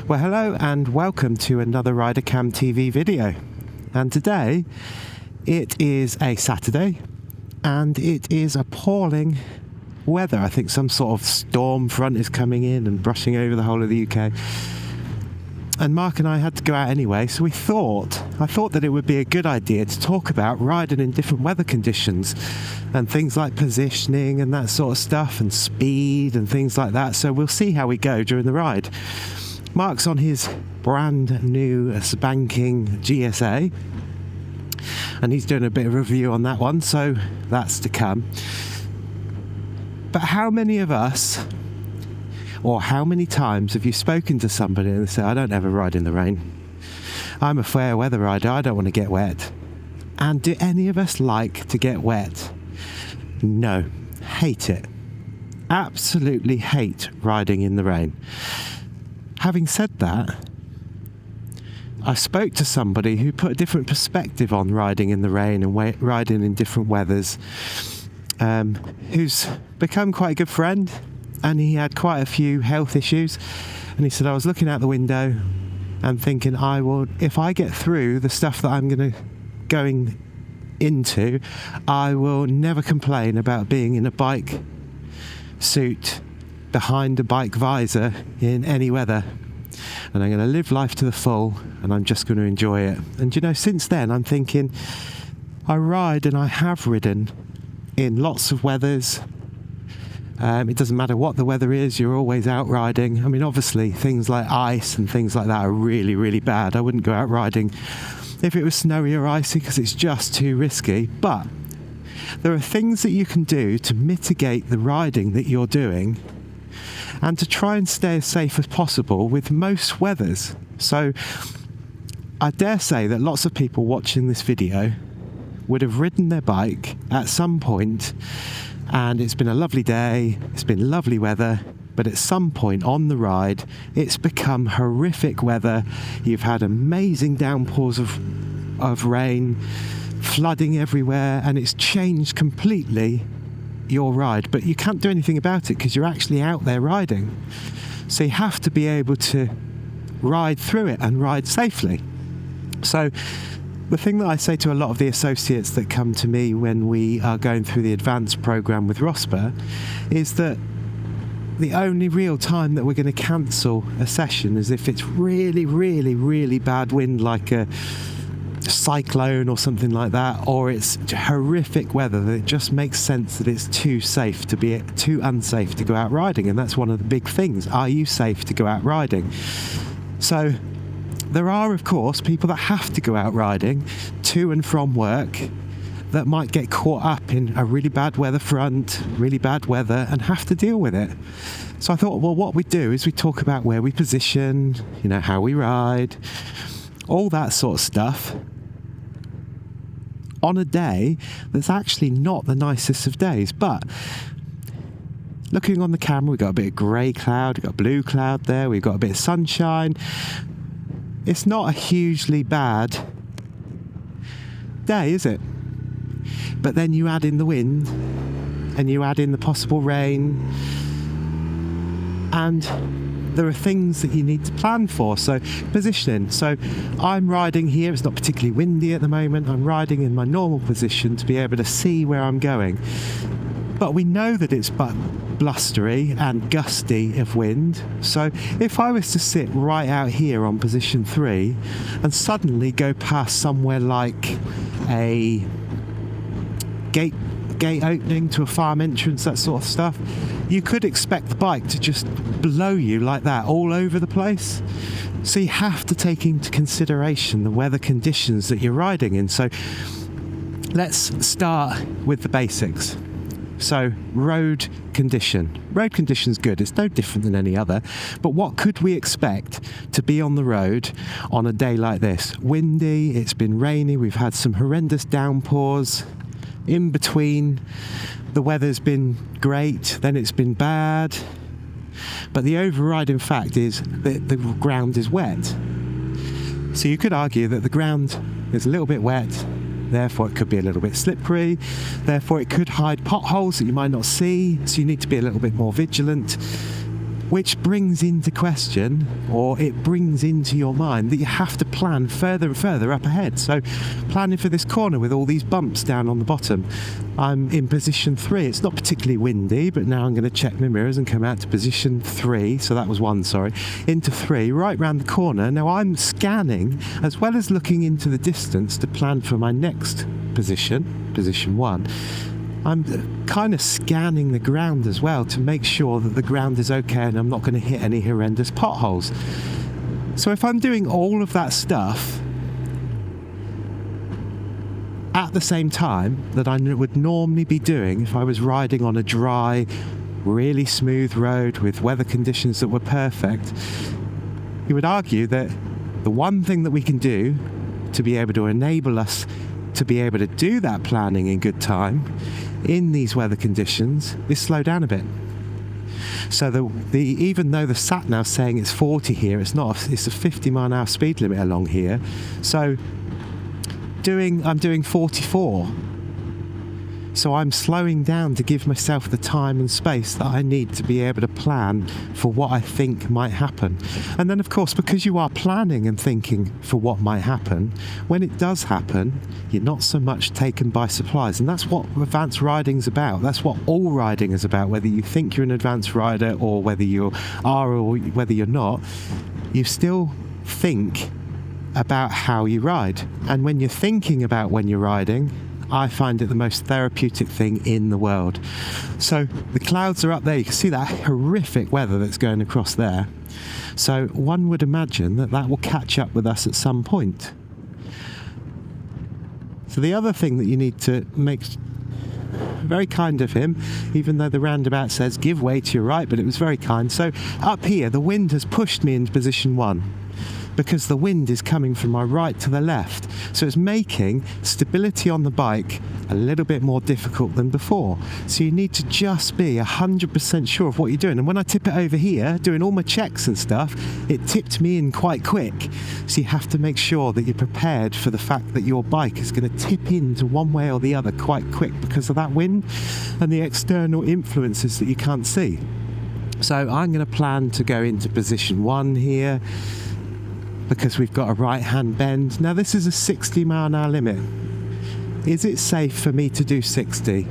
Well, hello and welcome to another RiderCamTV video. And today it is a Saturday and it is appalling weather. I think some sort of storm front is coming in and brushing over the whole of the UK. And Mark and I had to go out anyway, so I thought that it would be a good idea to talk about riding in different weather conditions and things like positioning and that sort of stuff and speed and things like that. So we'll see how we go during the ride. Mark's on his brand new spanking GSA and he's doing a bit of a review on that one, so that's to come. But how many of us, or how many times have you spoken to somebody and they say, I don't ever ride in the rain, I'm a fair weather rider, I don't want to get wet? And do any of us like to get wet? No, hate it. Absolutely hate riding in the rain. Having said that, I spoke to somebody who put a different perspective on riding in the rain and riding in different weathers, who's become quite a good friend, and he had quite a few health issues, and he said, I was looking out the window and thinking, if I get through the stuff that I'm going into, I will never complain about being in a bike suit behind a bike visor in any weather, and I'm going to live life to the full and I'm just going to enjoy it. And you know, since then I'm thinking, I ride and I have ridden in lots of weathers. It doesn't matter what the weather is, you're always out riding. I mean, obviously things like ice and things like that are really, really bad. I wouldn't go out riding if it was snowy or icy because it's just too risky. But there are things that you can do to mitigate the riding that you're doing and to try and stay as safe as possible with most weathers. So I dare say that lots of people watching this video would have ridden their bike at some point, and it's been a lovely day, it's been lovely weather, but at some point on the ride it's become horrific weather. You've had amazing downpours of rain, flooding everywhere, and it's changed completely your ride, but you can't do anything about it because you're actually out there riding. So you have to be able to ride through it and ride safely. So the thing that I say to a lot of the associates that come to me when we are going through the advanced program with Rosper is that the only real time that we're going to cancel a session is if it's really, really, really bad wind, like a cyclone or something like that, or it's horrific weather that it just makes sense that it's too unsafe to go out riding. And that's one of the big things. Are you safe to go out riding? So there are, of course, people that have to go out riding to and from work that might get caught up in a really bad weather front, really bad weather, and have to deal with it. So I thought, well, what we do is we talk about where we position, how we ride, all that sort of stuff on a day that's actually not the nicest of days. But looking on the camera, we've got a bit of grey cloud, we've got blue cloud there, we've got a bit of sunshine. It's not a hugely bad day, is it? But then you add in the wind and you add in the possible rain, and there are things that you need to plan for. So positioning. So I'm riding here, it's not particularly windy at the moment, I'm riding in my normal position to be able to see where I'm going. But we know that it's blustery and gusty of wind. So if I was to sit right out here on position 3 and suddenly go past somewhere like a gate opening to a farm entrance, that sort of stuff, you could expect the bike to just blow you like that all over the place. So you have to take into consideration the weather conditions that you're riding in. So let's start with the basics. So road condition. Road condition's good, it's no different than any other, but what could we expect to be on the road on a day like this? Windy, it's been rainy, we've had some horrendous downpours. In between, the weather's been great, then it's been bad. But the overriding fact is that the ground is wet. So you could argue that the ground is a little bit wet, therefore it could be a little bit slippery, therefore it could hide potholes that you might not see, so you need to be a little bit more vigilant. which brings into question, or it brings into your mind, that you have to plan further and further up ahead. So planning for this corner with all these bumps down on the bottom, I'm in position 3. It's not particularly windy, but now I'm going to check my mirrors and come out to position 3. So that was 1, sorry, into 3, right round the corner. Now I'm scanning, as well as looking into the distance to plan for my next position 1. I'm kind of scanning the ground as well to make sure that the ground is okay and I'm not going to hit any horrendous potholes. So if I'm doing all of that stuff at the same time that I would normally be doing if I was riding on a dry, really smooth road with weather conditions that were perfect, you would argue that the one thing that we can do to be able to enable us to be able to do that planning in good time in these weather conditions is slow down a bit. So even though the sat nav's saying it's 40 here, it's not. It's a 50-mile-an-hour speed limit along here. So I'm doing 44. So I'm slowing down to give myself the time and space that I need to be able to plan for what I think might happen. And then, of course, because you are planning and thinking for what might happen, when it does happen, you're not so much taken by surprise. And that's what advanced riding's about. That's what all riding is about, whether you think you're an advanced rider or whether you are or whether you're not. You still think about how you ride. And when you're thinking about when you're riding, I find it the most therapeutic thing in the world. So the clouds are up there. You can see that horrific weather that's going across there. So one would imagine that that will catch up with us at some point. So the other thing that you need to make, very kind of him, even though the roundabout says give way to your right, but it was very kind. So up here, the wind has pushed me into position 1. Because the wind is coming from my right to the left. So it's making stability on the bike a little bit more difficult than before. So you need to just be 100% sure of what you're doing. And when I tip it over here, doing all my checks and stuff, it tipped me in quite quick. So you have to make sure that you're prepared for the fact that your bike is going to tip into one way or the other quite quick because of that wind and the external influences that you can't see. So I'm going to plan to go into position 1 here, because we've got a right-hand bend. Now this is a 60-mile-an-hour limit. Is it safe for me to do 60?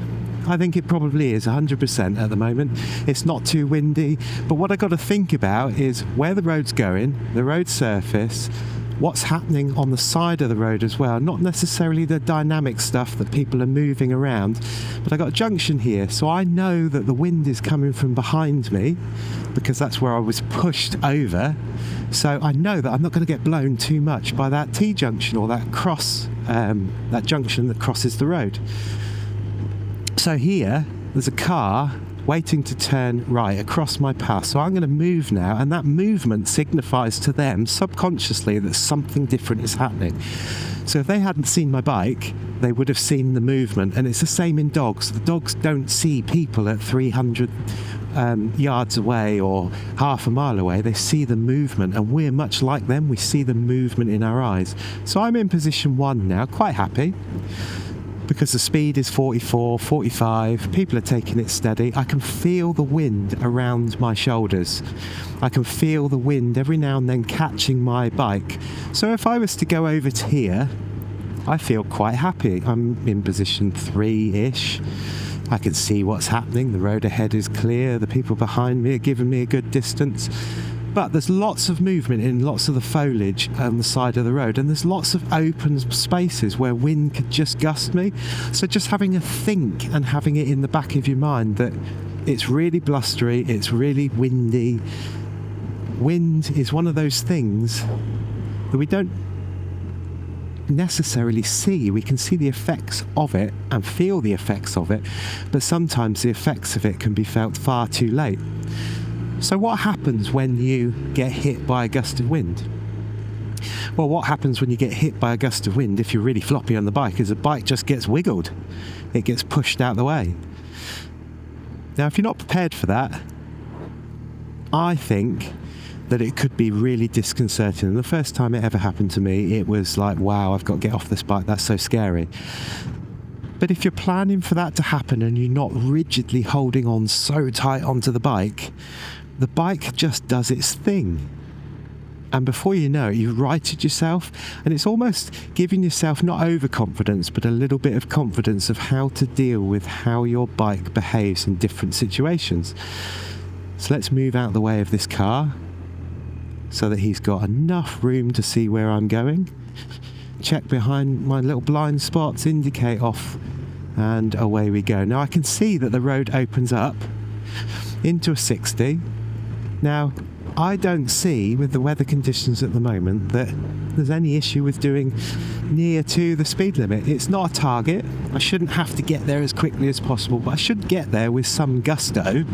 I think it probably is, 100% at the moment. It's not too windy, but what I've got to think about is where the road's going, the road surface, what's happening on the side of the road as well. Not necessarily the dynamic stuff that people are moving around, but I've got a junction here, so I know that the wind is coming from behind me because that's where I was pushed over. So I know that I'm not going to get blown too much by that T-junction or that that junction that crosses the road. So here, there's a car waiting to turn right across my path. So I'm going to move now, and that movement signifies to them subconsciously that something different is happening. So if they hadn't seen my bike, they would have seen the movement. And it's the same in dogs. The dogs don't see people at 300 yards away or half a mile away. They see the movement, and we're much like them. We see the movement in our eyes. So I'm in position 1 now, quite happy, because the speed is 44, 45, people are taking it steady. I can feel the wind around my shoulders. I can feel the wind every now and then catching my bike. So if I was to go over to here, I feel quite happy. I'm in position 3-ish. I can see what's happening. The road ahead is clear. The people behind me are giving me a good distance. But there's lots of movement in lots of the foliage on the side of the road, and there's lots of open spaces where wind could just gust me. So just having a think and having it in the back of your mind that it's really blustery, it's really windy. Wind is one of those things that we don't necessarily see. We can see the effects of it and feel the effects of it, but sometimes the effects of it can be felt far too late. So what happens when you get hit by a gust of wind? Well, what happens when you get hit by a gust of wind, if you're really floppy on the bike, is the bike just gets wiggled. It gets pushed out the way. Now, if you're not prepared for that, I think that it could be really disconcerting. And the first time it ever happened to me, it was like, wow, I've got to get off this bike. That's so scary. But if you're planning for that to happen and you're not rigidly holding on so tight onto the bike, the bike just does its thing. And before you know it, you've righted yourself, and it's almost giving yourself not overconfidence, but a little bit of confidence of how to deal with how your bike behaves in different situations. So let's move out the way of this car so that he's got enough room to see where I'm going. Check behind my little blind spots, indicate off, and away we go. Now I can see that the road opens up into a 60. Now, I don't see, with the weather conditions at the moment, that there's any issue with doing near to the speed limit. It's not a target. I shouldn't have to get there as quickly as possible, but I should get there with some gusto,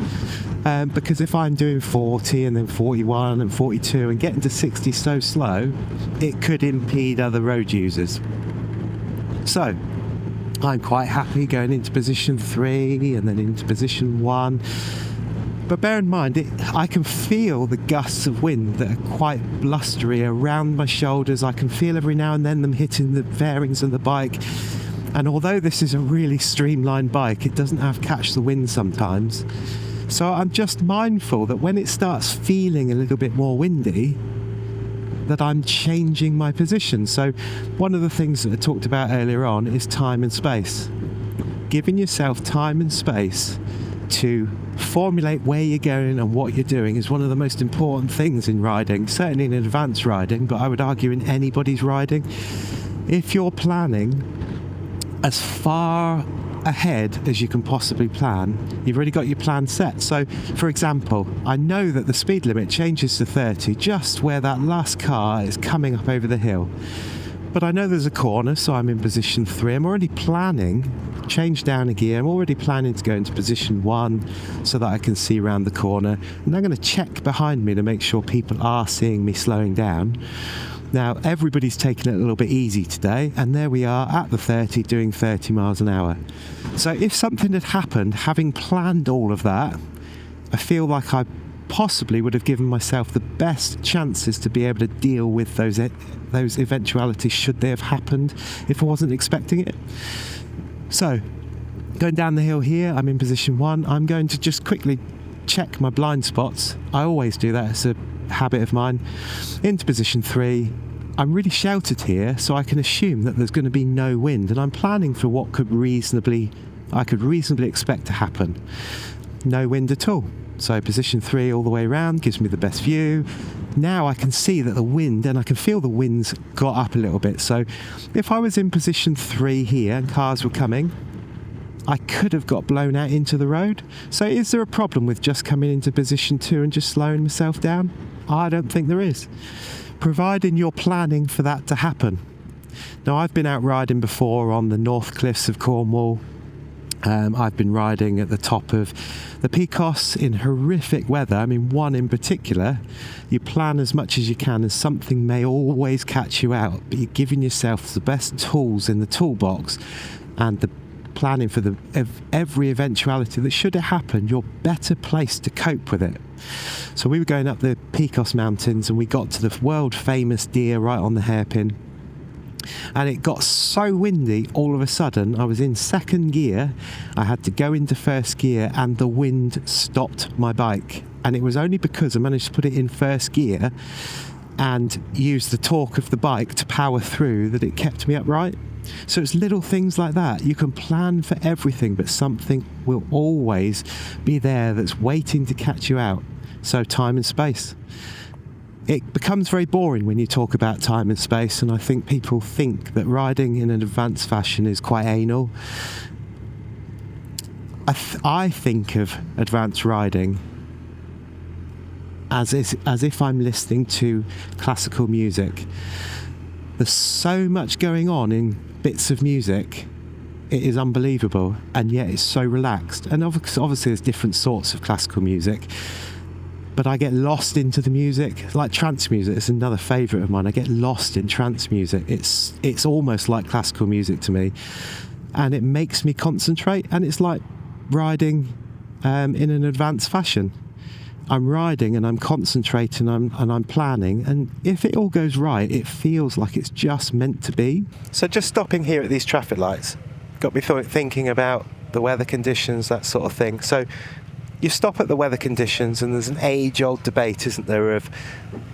because if I'm doing 40 and then 41 and 42 and getting to 60 so slow, it could impede other road users. So I'm quite happy going into position 3 and then into position 1. But bear in mind, I can feel the gusts of wind that are quite blustery around my shoulders. I can feel every now and then them hitting the fairings of the bike. And although this is a really streamlined bike, it doesn't have catch the wind sometimes. So I'm just mindful that when it starts feeling a little bit more windy, that I'm changing my position. So one of the things that I talked about earlier on is time and space. Giving yourself time and space to formulate where you're going and what you're doing is one of the most important things in riding, certainly in advanced riding, but I would argue in anybody's riding. If you're planning as far ahead as you can possibly plan, you've already got your plan set. So, for example, I know that the speed limit changes to 30 just where that last car is coming up over the hill. But I know there's a corner, so I'm in position 3. I'm already planning, change down a gear. I'm already planning to go into position 1 so that I can see around the corner. And I'm going to check behind me to make sure people are seeing me slowing down. Now, everybody's taking it a little bit easy today, and there we are at the 30, doing 30 miles an hour. So if something had happened, having planned all of that, I feel like I possibly would have given myself the best chances to be able to deal with those eventualities should they have happened if I wasn't expecting it. So, going down the hill here, I'm in position 1. I'm going to just quickly check my blind spots. I always do that, it's a habit of mine. Into position 3. I'm really sheltered here, so I can assume that there's going to be no wind, and I'm planning for what I could reasonably expect to happen. No wind at all. So position 3 all the way around gives me the best view. Now I can see that the wind, and I can feel the wind's got up a little bit. So if I was in position 3 here and cars were coming, I could have got blown out into the road. So is there a problem with just coming into position 2 and just slowing myself down? I don't think there is, providing you're planning for that to happen. Now, I've been out riding before on the North Cliffs of Cornwall. I've been riding at the top of the Picos in horrific weather. I mean, one in particular, you plan as much as you can and something may always catch you out, but you're giving yourself the best tools in the toolbox and the planning for every eventuality that should it happen, you're better placed to cope with it. So we were going up the Picos Mountains and we got to the world famous Deer right on the hairpin. And it got so windy all of a sudden, I was in second gear, I had to go into first gear and the wind stopped my bike. And it was only because I managed to put it in first gear and use the torque of the bike to power through that it kept me upright. So it's little things like that. You can plan for everything, but something will always be there that's waiting to catch you out. So time and space. It becomes very boring when you talk about time and space, and I think people think that riding in an advanced fashion is quite anal. I think of advanced riding as if I'm listening to classical music. There's so much going on in bits of music, it is unbelievable, and yet it's so relaxed. And obviously there's different sorts of classical music, but I get lost into the music. Like trance music, it's another favourite of mine. I get lost in trance music. It's almost like classical music to me, and it makes me concentrate, and it's like riding in an advanced fashion. I'm riding and I'm concentrating and I'm planning, and if it all goes right, it feels like it's just meant to be. So just stopping here at these traffic lights got me thinking about the weather conditions, that sort of thing. So you stop at the weather conditions, and there's an age-old debate, isn't there, of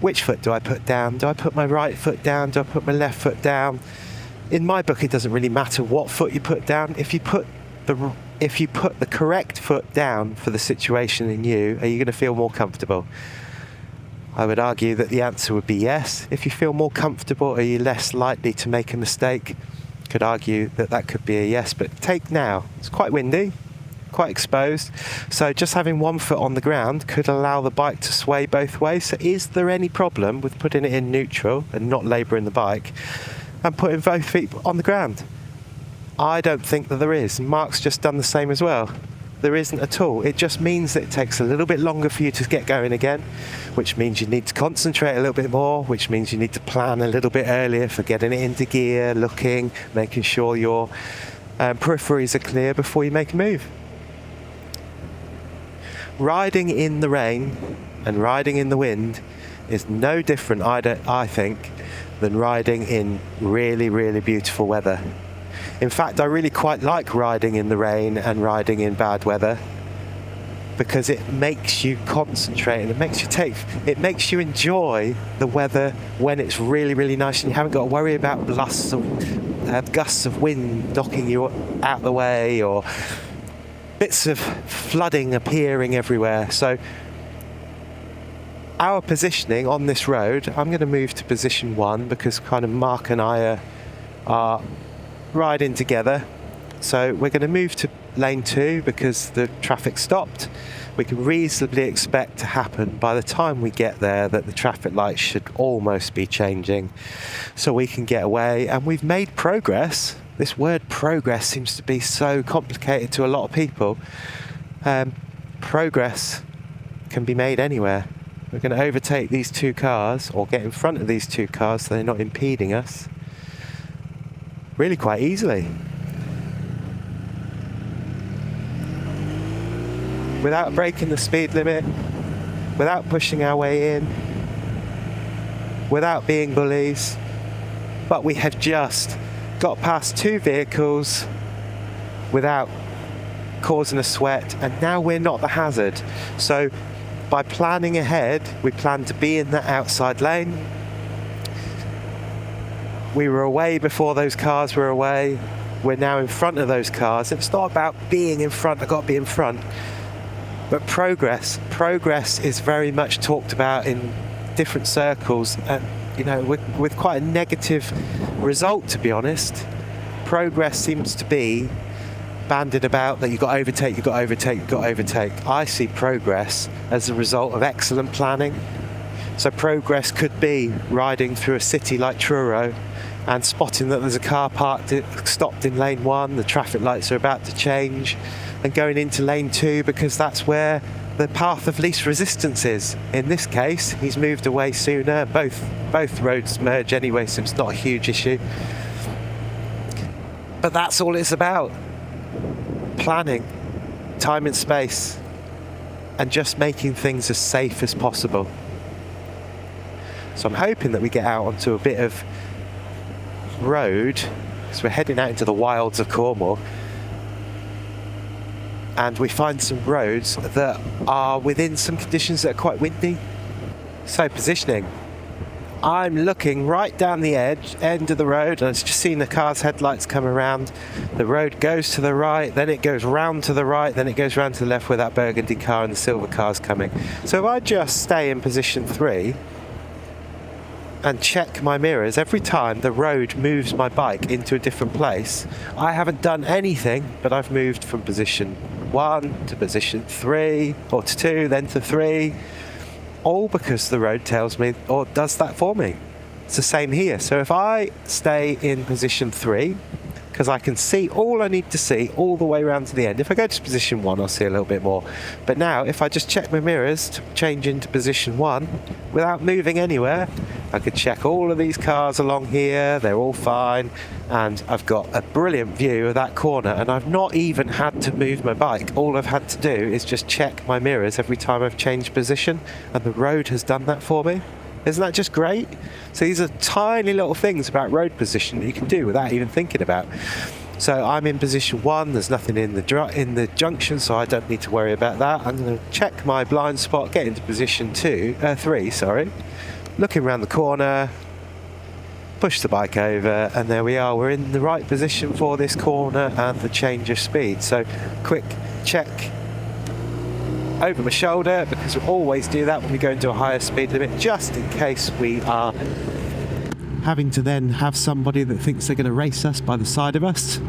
which foot do I put down? Do I put my right foot down? Do I put my left foot down? In my book, it doesn't really matter what foot you put down. If you put the correct foot down for the situation in you, are you going to feel more comfortable? I would argue that the answer would be yes. If you feel more comfortable, are you less likely to make a mistake? Could argue that that could be a yes, but take now. It's quite windy, quite exposed, so just having one foot on the ground could allow the bike to sway both ways. So is there any problem with putting it in neutral and not labouring the bike and putting both feet on the ground? I don't think that there is. Mark's just done the same as well. There isn't at all. It just means that it takes a little bit longer for you to get going again, which means you need to concentrate a little bit more, which means you need to plan a little bit earlier for getting it into gear, looking, making sure your peripheries are clear before you make a move. Riding in the rain and riding in the wind is no different, I think, than riding in really, really beautiful weather. In fact, I really quite like riding in the rain and riding in bad weather, because it makes you concentrate and it makes you enjoy the weather when it's really, really nice and you haven't got to worry about gusts of wind knocking you out the way or bits of flooding appearing everywhere. So our positioning on this road, I'm going to move to position 1 because kind of Mark and I are riding together. So we're going to move to lane 2 because the traffic stopped. We can reasonably expect to happen by the time we get there that the traffic lights should almost be changing, so we can get away. And we've made progress. This word progress seems to be so complicated to a lot of people. Progress can be made anywhere. We're going to overtake these 2 cars, or get in front of these 2 cars so they're not impeding us, really quite easily. Without breaking the speed limit, without pushing our way in, without being bullies. But we have just got past 2 vehicles without causing a sweat, and now we're not the hazard. So by planning ahead, we plan to be in that outside lane. We were away before those cars were away. We're now in front of those cars. It's not about being in front, I've got to be in front. But progress is very much talked about in different circles, and with quite a negative result, to be honest. Progress seems to be bandied about that you've got to overtake. I see progress as a result of excellent planning. So progress could be riding through a city like Truro and spotting that there's a car stopped in lane 1, the traffic lights are about to change, and going into lane 2 because that's where the path of least resistance is. In this case, he's moved away sooner. Both roads merge anyway, so it's not a huge issue. But that's all it's about. Planning, time and space, and just making things as safe as possible. So I'm hoping that we get out onto a bit of road, because we're heading out into the wilds of Cornwall, and we find some roads that are within some conditions that are quite windy. So positioning, I'm looking right down the end of the road, and I've just seen the car's headlights come around. The road goes to the right, then it goes round to the right, then it goes round to the left where that burgundy car and the silver car's coming. So if I just stay in position 3 and check my mirrors every time the road moves my bike into a different place, I haven't done anything, but I've moved from position 1 to position 3, or to 2, then to 3, all because the road tells me, or does that for me. It's the same here. So if I stay in position 3, because I can see all I need to see all the way around to the end. If I go to position 1, I'll see a little bit more. But now, if I just check my mirrors to change into position 1, without moving anywhere, I could check all of these cars along here, they're all fine, and I've got a brilliant view of that corner, and I've not even had to move my bike. All I've had to do is just check my mirrors every time I've changed position, and the road has done that for me. Isn't that just great? So these are tiny little things about road position that you can do without even thinking about. So I'm in position 1, there's nothing in the junction, so I don't need to worry about that. I'm going to check my blind spot, get into position 3, looking around the corner, push the bike over, and there we are, we're in the right position for this corner and the change of speed. So quick check over my shoulder, because we always do that when we go into a higher speed limit, just in case we are having to then have somebody that thinks they're going to race us by the side of us.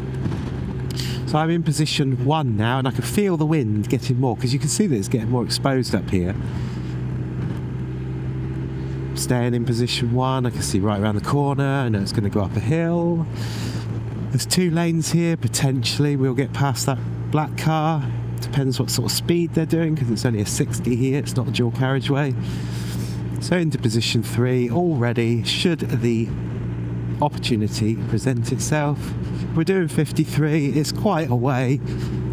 So I'm in position 1 now, and I can feel the wind getting more, because you can see that it's getting more exposed up here. Staying in position 1, I can see right around the corner. I know it's going to go up a hill. There's 2 lanes here, potentially we'll get past that black car. Depends what sort of speed they're doing, because it's only a 60 here, it's not a dual carriageway. So into position 3 already, should the opportunity present itself. We're doing 53, it's quite a way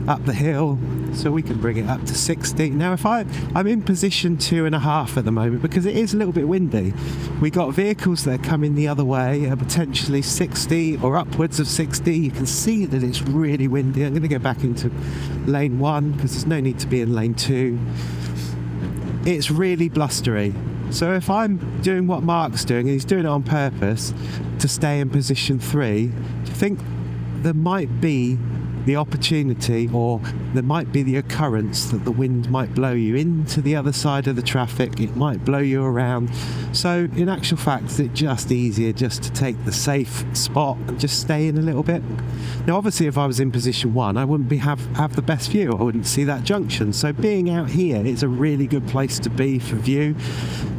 up the hill, so we can bring it up to 60. Now I'm in position 2.5 at the moment, because it is a little bit windy. We got vehicles that are coming the other way, potentially 60 or upwards of 60. You can see that it's really windy. I'm going to go back into lane 1, because there's no need to be in lane 2. It's really blustery. So if I'm doing what Mark's doing, and he's doing it on purpose to stay in position 3, do you think there might be the opportunity, or there might be the occurrence that the wind might blow you into the other side of the traffic? It might blow you around. So in actual fact, it's just easier just to take the safe spot and just stay in a little bit. Now obviously if I was in position 1, I wouldn't have the best view. I wouldn't see that junction. So being out here is a really good place to be for view.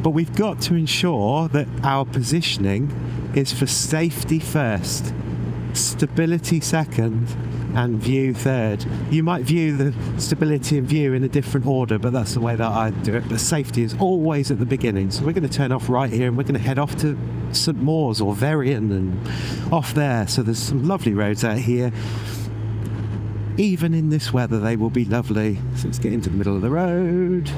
But we've got to ensure that our positioning is for safety first, stability second, and view third. You might view the stability and view in a different order, but that's the way that I do it. But safety is always at the beginning. So we're going to turn off right here, and we're going to head off to St Maur's or Verrian and off there. So there's some lovely roads out here. Even in this weather, they will be lovely. So let's get into the middle of the road.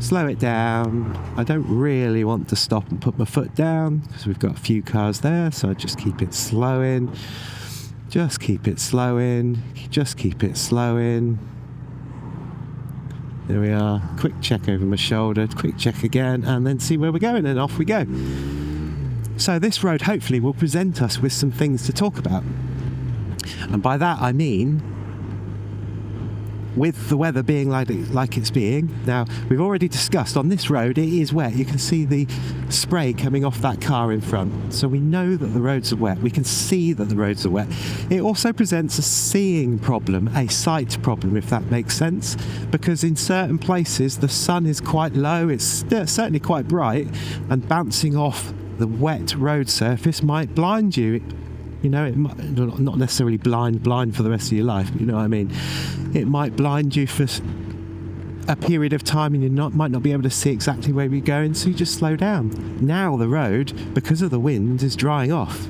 Slow it down. I don't really want to stop and put my foot down, because we've got a few cars there, so I just keep it slowing. Just keep it slowing. Just keep it slowing. There we are. Quick check over my shoulder. Quick check again, and then see where we're going, and off we go. So this road hopefully will present us with some things to talk about. And by that I mean, with the weather being like it's being. Now, we've already discussed on this road, it is wet. You can see the spray coming off that car in front. So we know that the roads are wet. We can see that the roads are wet. It also presents a seeing problem, a sight problem, if that makes sense, because in certain places the sun is quite low. It's certainly quite bright, and bouncing off the wet road surface might blind you. You know, it might not necessarily blind for the rest of your life, but you know what I mean. It might blind you for a period of time, and you might not be able to see exactly where you're going, so you just slow down. Now the road, because of the wind, is drying off.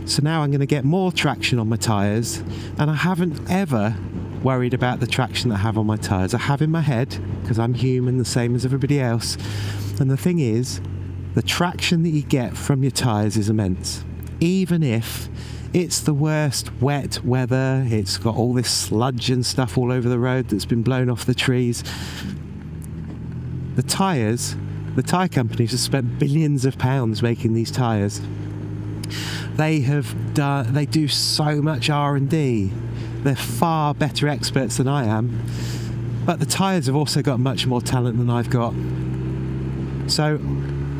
So now I'm going to get more traction on my tyres, and I haven't ever worried about the traction that I have on my tyres. I have in my head, because I'm human, the same as everybody else. And the thing is, the traction that you get from your tyres is immense. Even if it's the worst wet weather, it's got all this sludge and stuff all over the road that's been blown off the trees. The tyre companies have spent billions of pounds making these tyres. They do so much R&D. They're far better experts than I am. But the tyres have also got much more talent than I've got. So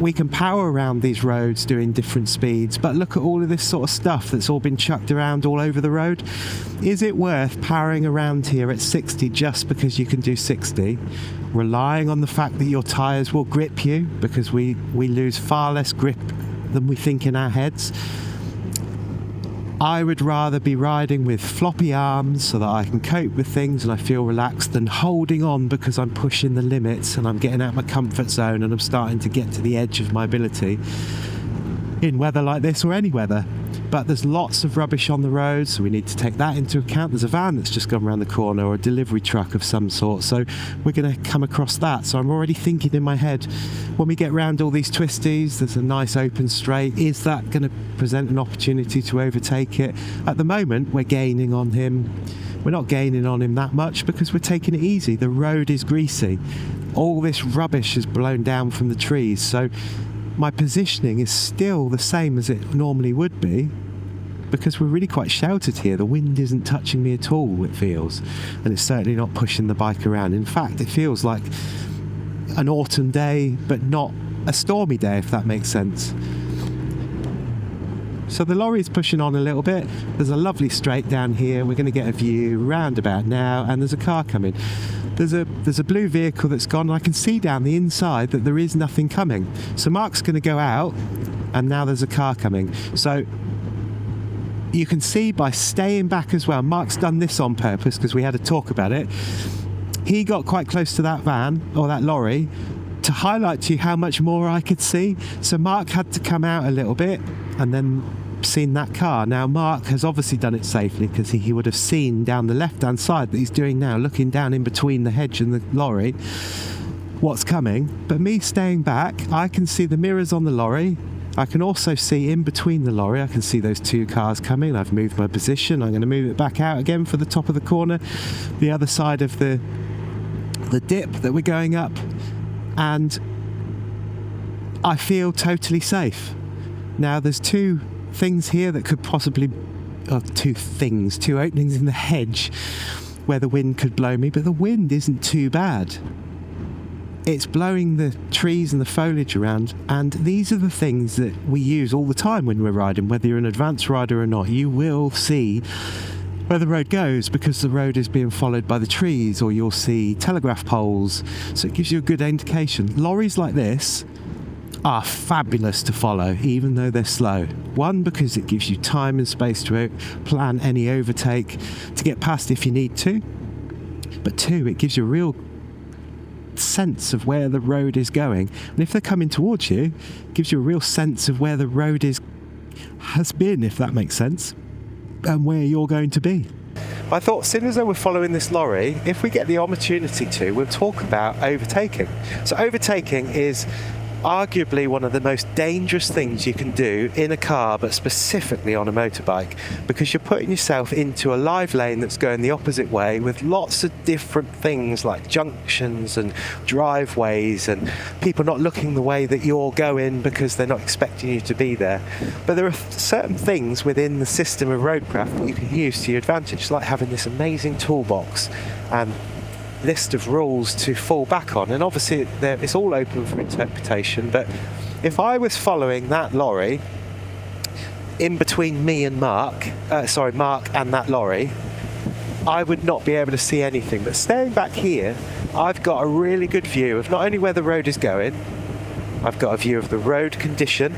we can power around these roads doing different speeds, but look at all of this sort of stuff that's all been chucked around all over the road. Is it worth powering around here at 60 just because you can do 60, relying on the fact that your tyres will grip you, because we lose far less grip than we think in our heads? I would rather be riding with floppy arms so that I can cope with things and I feel relaxed, than holding on because I'm pushing the limits and I'm getting out of my comfort zone and I'm starting to get to the edge of my ability in weather like this, or any weather. but there's lots of rubbish on the road, so we need to take that into account. There's a van that's just gone around the corner, or a delivery truck of some sort, so we're going to come across that. So I'm already thinking in my head, when we get round all these twisties, there's a nice open straight, is that going to present an opportunity to overtake it? At the moment, we're gaining on him. We're not gaining on him that much because we're taking it easy. The road is greasy. All this rubbish is blown down from the trees, so my positioning is still the same as it normally would be, because we're really quite sheltered here. The wind isn't touching me at all, it feels, and it's certainly not pushing the bike around. In fact, it feels like an autumn day, but not a stormy day, if that makes sense. So the lorry is pushing on a little bit. There's a lovely straight down here. We're going to get a view round about now, and there's a car coming. There's a blue vehicle that's gone, and I can see down the inside that there is nothing coming. So Mark's going to go out, and now there's a car coming. So you can see by staying back as well, Mark's done this on purpose because we had a talk about it. He got quite close to that van, or that lorry, to highlight to you how much more I could see. So Mark had to come out a little bit and then seen that car. Now Mark has obviously done it safely because he would have seen down the left hand side that he's doing now, looking down in between the hedge and the lorry, what's coming. But me staying back, I can see the mirrors on the lorry. I can also see in between the lorry, I can see those two cars coming. I've moved my position. I'm going to move it back out again for the top of the corner, the other side of the dip that we're going up, and I feel totally safe. Now there's two things here that could possibly, two openings in the hedge where the wind could blow me, but the wind isn't too bad. It's blowing the trees and the foliage around, and these are the things that we use all the time when we're riding. Whether you're an advanced rider or not, you will see where the road goes because the road is being followed by the trees, or you'll see telegraph poles, so it gives you a good indication. Lorries like this are fabulous to follow, even though they're slow. One, because it gives you time and space to plan any overtake to get past if you need to, but two, it gives you a real sense of where the road is going, and if they're coming towards you, it gives you a real sense of where the road has been, if that makes sense, and where you're going to be. I thought, seeing as though we're following this lorry, if we get the opportunity to, we'll talk about overtaking. So overtaking is arguably one of the most dangerous things you can do in a car, but specifically on a motorbike, because you're putting yourself into a live lane that's going the opposite way with lots of different things like junctions and driveways and people not looking the way that you're going because they're not expecting you to be there. But there are certain things within the system of roadcraft that you can use to your advantage, like having this amazing toolbox and list of rules to fall back on, and obviously it's all open for interpretation. But if I was following that lorry in between me and Mark and that lorry, I would not be able to see anything. But staying back here, I've got a really good view of not only where the road is going, I've got a view of the road condition,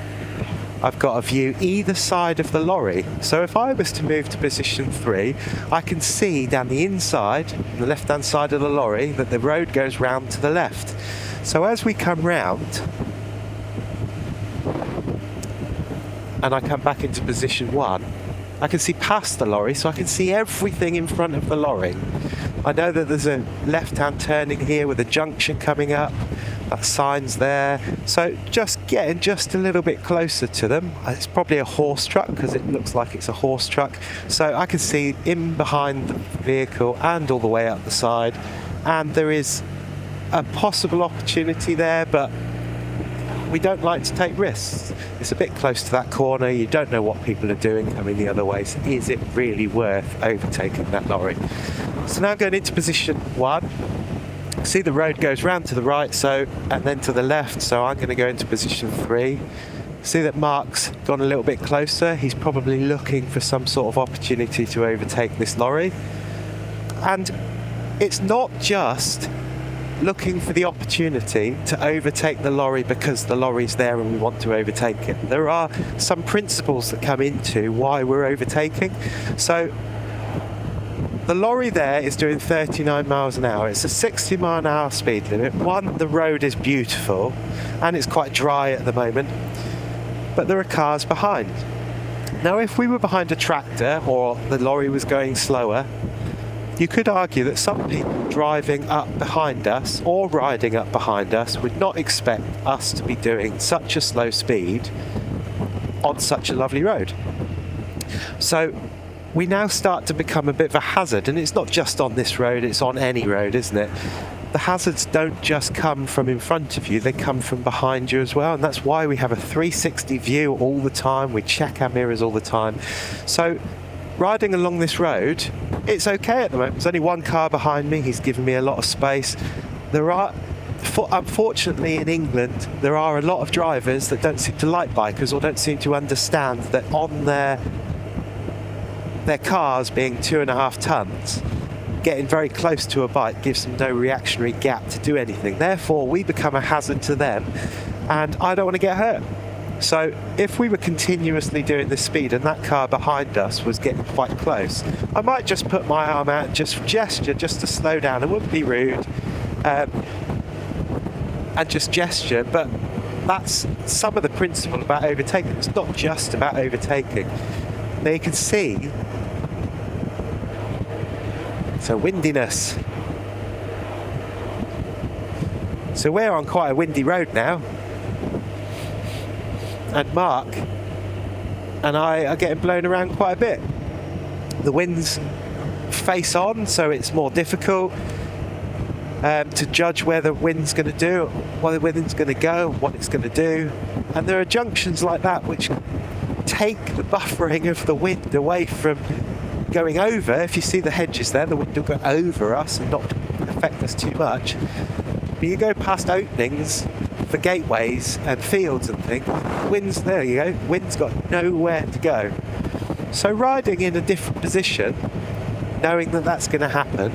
I've got a view either side of the lorry. So if I was to move to position 3, I can see down the inside, the left-hand side of the lorry, that the road goes round to the left. So as we come round, and I come back into position 1, I can see past the lorry, so I can see everything in front of the lorry. I know that there's a left-hand turning here with a junction coming up. That sign's there, so just getting just a little bit closer to them. It's probably a horse truck because it looks like it's a horse truck, so I can see in behind the vehicle and all the way up the side, and there is a possible opportunity there, but we don't like to take risks. It's a bit close to that corner, you don't know what people are doing coming the other way, so is it really worth overtaking that lorry? So now going into position 1, see the road goes round to the right, and then to the left, so I'm going to go into position 3. See that Mark's gone a little bit closer. He's probably looking for some sort of opportunity to overtake this lorry. And it's not just looking for the opportunity to overtake the lorry because the lorry's there and we want to overtake it. There are some principles that come into why we're overtaking. So the lorry there is doing 39 miles an hour. It's a 60 mile an hour speed limit. One, the road is beautiful and it's quite dry at the moment, but there are cars behind. Now, if we were behind a tractor or the lorry was going slower, you could argue that some people driving up behind us or riding up behind us would not expect us to be doing such a slow speed on such a lovely road. So we now start to become a bit of a hazard, and it's not just on this road, it's on any road, isn't it? The hazards don't just come from in front of you, they come from behind you as well, and that's why we have a 360 view all the time. We check our mirrors all the time. So riding along this road, it's okay at the moment. There's only one car behind me, he's given me a lot of space. Unfortunately in England, there are a lot of drivers that don't seem to like bikers or don't seem to understand that on their cars being 2.5 tons, getting very close to a bike gives them no reactionary gap to do anything. Therefore, we become a hazard to them, and I don't want to get hurt. So if we were continuously doing this speed and that car behind us was getting quite close, I might just put my arm out and just gesture just to slow down. It wouldn't be rude, and just gesture, but that's some of the principle about overtaking. It's not just about overtaking. Now you can see, so windiness. So we're on quite a windy road now, and Mark and I are getting blown around quite a bit. The wind's face on, so it's more difficult to judge where the wind's going to do, where the wind's going to go, what it's going to do. And there are junctions like that which take the buffering of the wind away from going over. If you see the hedges there, the wind will go over us and not affect us too much. But you go past openings for gateways and fields and things, wind's there, you go, wind's got nowhere to go. So riding in a different position, knowing that that's going to happen,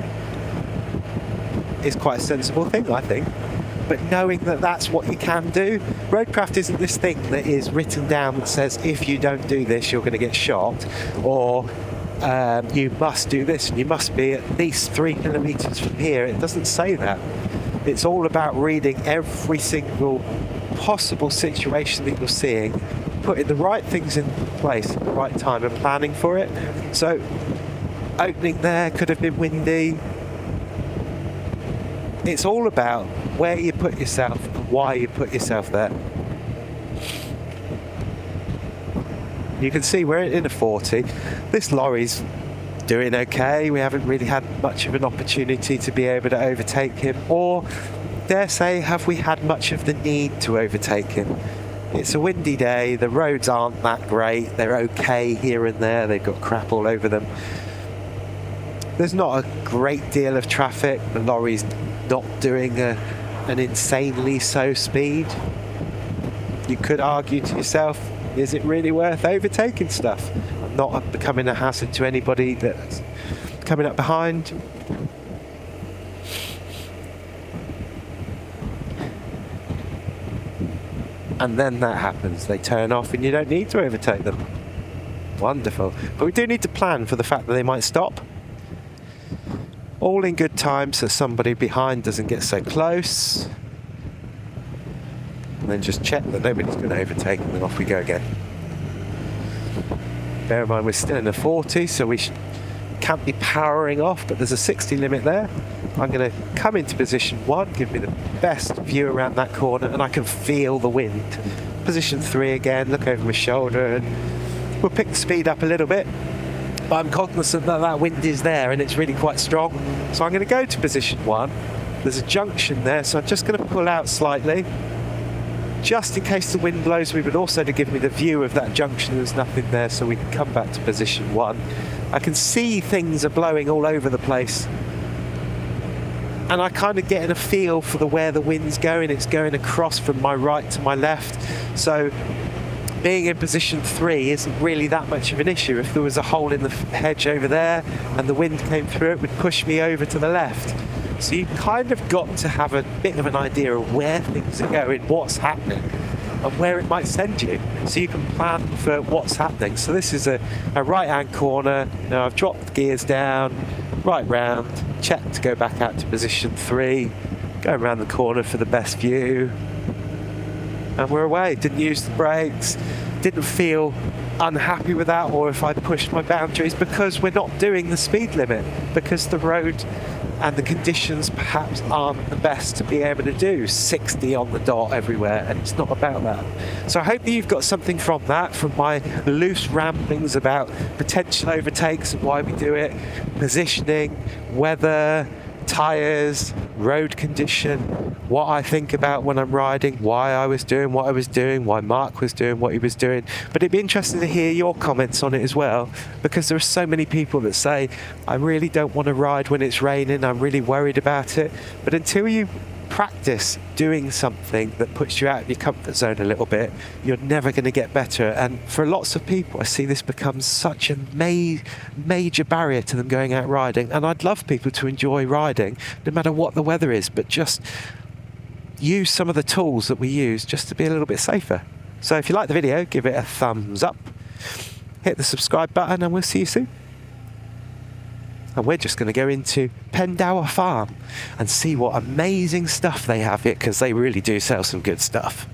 is quite a sensible thing, I think. But knowing that that's what you can do, roadcraft isn't this thing that is written down that says if you don't do this you're going to get shot, or you must do this and you must be at least 3 kilometres from here. It doesn't say that. It's all about reading every single possible situation that you're seeing, putting the right things in place at the right time and planning for it. So opening there could have been windy. It's all about where you put yourself and why you put yourself there. You can see we're in a 40. This lorry's doing okay. We haven't really had much of an opportunity to be able to overtake him, or dare say, have we had much of the need to overtake him. It's a windy day, the roads aren't that great, they're okay here and there, they've got crap all over them. There's not a great deal of traffic, the lorry's not doing an insanely slow speed. You could argue to yourself, is it really worth overtaking stuff? I'm not becoming a hazard to anybody that's coming up behind. And then that happens, they turn off and you don't need to overtake them. Wonderful. But we do need to plan for the fact that they might stop. All in good time so somebody behind doesn't get so close. And then just check that nobody's going to overtake, and then off we go again. Bear in mind we're still in a 40, so we can't be powering off, but there's a 60 limit there. I'm going to come into position 1, give me the best view around that corner, and I can feel the wind. Position 3 again, look over my shoulder, and we'll pick the speed up a little bit. But I'm cognizant that that wind is there and it's really quite strong. So I'm going to go to position 1. There's a junction there, so I'm just going to pull out slightly, just in case the wind blows me, but also to give me the view of that junction. There's nothing there, so we can come back to position 1. I can see things are blowing all over the place, and I kind of getting a feel for where the wind's going. It's going across from my right to my left, so being in position 3 isn't really that much of an issue. If there was a hole in the hedge over there and the wind came through, it would push me over to the left. So you've kind of got to have a bit of an idea of where things are going, what's happening, and where it might send you, so you can plan for what's happening. So this is a right-hand corner. Now I've dropped the gears down, right round, check to go back out to position 3, go around the corner for the best view, and we're away. Didn't use the brakes, didn't feel unhappy with that, or if I push my boundaries because we're not doing the speed limit, because the road and the conditions perhaps aren't the best to be able to do 60 on the dot everywhere, and it's not about that. So I hope that you've got something from that, from my loose ramblings about potential overtakes and why we do it, positioning, weather, tyres, road condition, what I think about when I'm riding, why I was doing what I was doing, why Mark was doing what he was doing. But it'd be interesting to hear your comments on it as well, because there are so many people that say, I really don't want to ride when it's raining, I'm really worried about it. But until you practice doing something that puts you out of your comfort zone a little bit, you're never going to get better. And for lots of people, I see this becomes such a major barrier to them going out riding. And I'd love people to enjoy riding no matter what the weather is, but just use some of the tools that we use just to be a little bit safer. So if you like the video, give it a thumbs up, hit the subscribe button, and we'll see you soon. And we're just going to go into Pendower Farm and see what amazing stuff they have here, because they really do sell some good stuff.